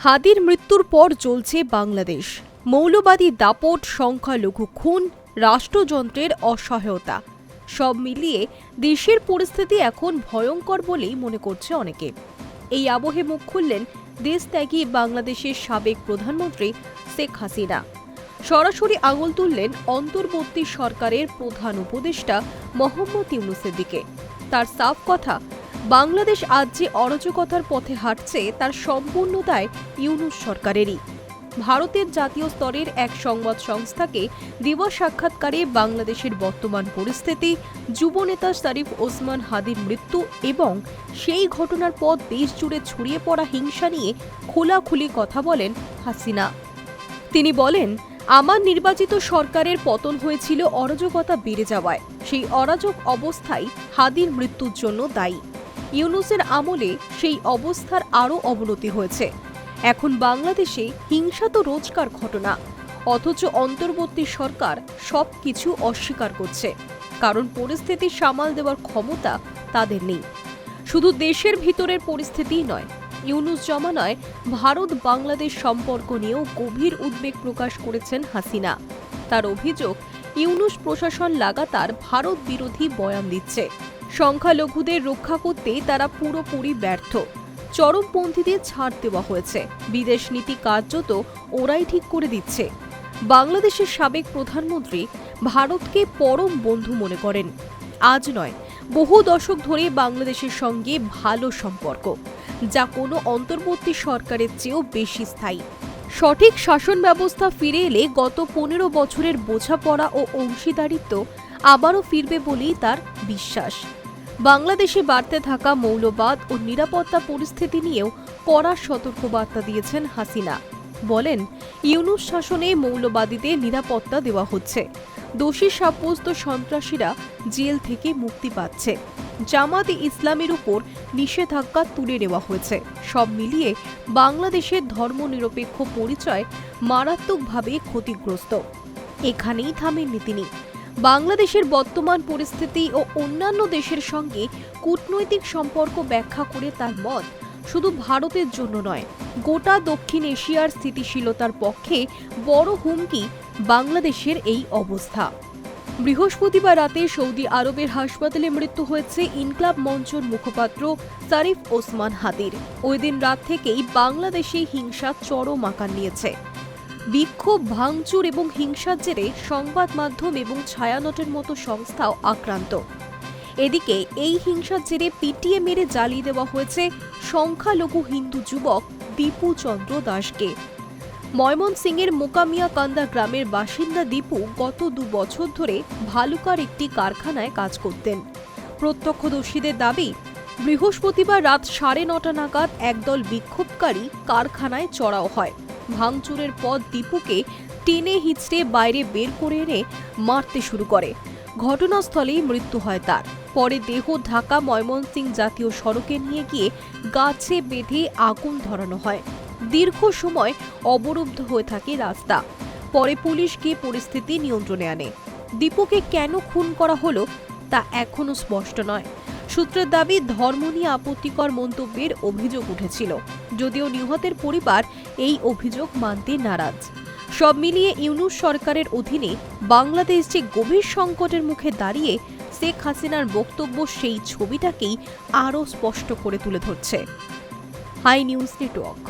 হাদির মৃত্যুর পর চলছে বাংলাদেশ। মৌলবাদী দাপট, সংখ্যালঘু খুন, রাষ্ট্রযন্ত্রের অসহায়তা সব মিলিয়ে দেশের পরিস্থিতি এখন ভয়ঙ্কর বলেই মনে করছে অনেকে। এই আবহে মুখ খুললেন দেশত্যাগী বাংলাদেশের সাবেক প্রধানমন্ত্রী শেখ হাসিনা। সরাসরি আঙুল তুললেন অন্তর্বর্তী সরকারের প্রধান উপদেষ্টা মোহাম্মদ ইউনূসের দিকে। তার সাফ কথা, বাংলাদেশ আজ যে অরাজকতার পথে হাঁটছে তার সম্পূর্ণ দায় ইউনূস সরকারেরই। ভারতের জাতীয় স্তরের এক সংবাদ সংস্থাকে দেওয়া সাক্ষাৎকারে বাংলাদেশের বর্তমান পরিস্থিতি, যুবনেতা শরীফ ওসমান হাদির মৃত্যু এবং সেই ঘটনার পর দেশ জুড়ে ছড়িয়ে পড়া হিংসা নিয়ে খোলাখুলি কথা বলেন হাসিনা। তিনি বলেন, আমার নির্বাচিত সরকারের পতন হয়েছিল অরাজকতা বেড়ে যাওয়ায়। সেই অরাজক অবস্থাই হাদির মৃত্যুর জন্য দায়ী। ইউনূসের আমলে সেই অবস্থার আরও অবনতি হয়েছে। এখন বাংলাদেশে হিংসা তো রোজকার ঘটনা, অথচ অন্তর্বর্তী সরকার সবকিছু অস্বীকার করছে, কারণ পরিস্থিতি সামাল দেওয়ার ক্ষমতা তাদের নেই। শুধু দেশের ভিতরের পরিস্থিতিই নয়, ইউনূস জমানায় ভারত বাংলাদেশ সম্পর্ক নিয়েও গভীর উদ্বেগ প্রকাশ করেছেন হাসিনা। তার অভিযোগ, ইউনূস প্রশাসন লাগাতার ভারত বিরোধী বয়ান দিচ্ছে। সংখ্যালঘুদের রক্ষা করতে তারা পুরোপুরি ব্যর্থ। চরমপন্থীদের ছাড় দেওয়া হয়েছে। বিদেশ নীতি কার্যত ওরাই ঠিক করে দিচ্ছে। বাংলাদেশের সাবেক প্রধানমন্ত্রী ভারতকে পরম বন্ধু মনে করেন। আজ নয়, বহু দশক ধরে বাংলাদেশের সঙ্গে ভালো সম্পর্ক, যা কোনো অন্তর্বর্তী সরকারের চেয়েও বেশি স্থায়ী। সঠিক শাসন ব্যবস্থা ফিরে এলে গত 15 বছরের বোঝাপড়া ও অংশীদারিত্ব আবারও ফিরবে বলেই তার বিশ্বাস। বাংলাদেশে বাড়তে থাকা মৌলবাদ ও নিরাপত্তা পরিস্থিতি নিয়েও কড়া সতর্কবার্তা দিয়েছেন হাসিনা। বলেন, ইউনূস শাসনে মৌলবাদীদের নিরাপত্তা দেওয়া হচ্ছে। দোষী সাব্যস্ত সন্ত্রাসীরা জেল থেকে মুক্তি পাচ্ছে। জামাতে ইসলামের উপর নিষেধাজ্ঞা তুলে নেওয়া হয়েছে। সব মিলিয়ে বাংলাদেশের ধর্মনিরপেক্ষ পরিচয় মারাত্মকভাবে ক্ষতিগ্রস্ত। এখানেই থামেননি তিনি। বাংলাদেশের বর্তমান পরিস্থিতি ও অন্যান্য দেশের সঙ্গে কূটনৈতিক সম্পর্ক ব্যাখ্যা করে তার মত, শুধু ভারতের জন্য নয়, গোটা দক্ষিণ এশিয়ার স্থিতিশীলতার পক্ষে বড় হুমকি বাংলাদেশের এই অবস্থা। বৃহস্পতিবার রাতে সৌদি আরবের হাসপাতালে মৃত্যু হয়েছে ইনকলাব মঞ্চের মুখপাত্র শরীফ ওসমান হাদির। ওই দিন রাত থেকেই বাংলাদেশে হিংসা চরম আকার নিয়েছে। বিক্ষোভ, ভাঙচুর এবং হিংসার জেরে সংবাদ মাধ্যম এবং ছায়ানটের মতো সংস্থাও আক্রান্ত। এদিকে এই হিংসার জেরে পিটিয়ে মেরে জ্বালিয়ে দেওয়া হয়েছে সংখ্যালঘু হিন্দু যুবক দীপু চন্দ্র দাসকে। ময়মনসিংহের মোকামিয়াকান্দা গ্রামের বাসিন্দা দীপু গত 2 বছর ধরে ভালুকার একটি কারখানায় কাজ করতেন। প্রত্যক্ষদর্শীদের দাবি, বৃহস্পতিবার রাত 9:30 নাগাদ একদল বিক্ষোভকারী কারখানায় চড়াও হয়। ভাঙচুরের পর দীপুকে টেনে হিঁচড়ে বাইরে বের করে এনে মারতে শুরু করে। ঘটনাস্থলেই মৃত্যু হয় তার। পরে দেহ ঢাকা ময়মনসিংহ জাতীয় সড়কে নিয়ে গিয়ে গাছে বেঁধে আগুন ধরানো হয়। দীর্ঘ সময় অবরুদ্ধ হয়ে থাকে রাস্তা। পরে পুলিশ গিয়ে পরিস্থিতি নিয়ন্ত্রণে আনে। দীপুকে কেন খুন করা হলো তা এখনো স্পষ্ট নয়। সূত্রের দাবি, ধর্ম নিয়ে আপত্তিকর মন্তব্যের অভিযোগ উঠেছিল, যদিও নিহতের পরিবার এই অভিযোগ মানতে নারাজ। সব মিলিয়ে ইউনূস সরকারের অধীনে বাংলাদেশ যে গভীর সংকটের মুখে দাঁড়িয়ে, শেখ হাসিনার বক্তব্য সেই ছবিটাকেই আরও স্পষ্ট করে তুলে ধরছে। Hi news network.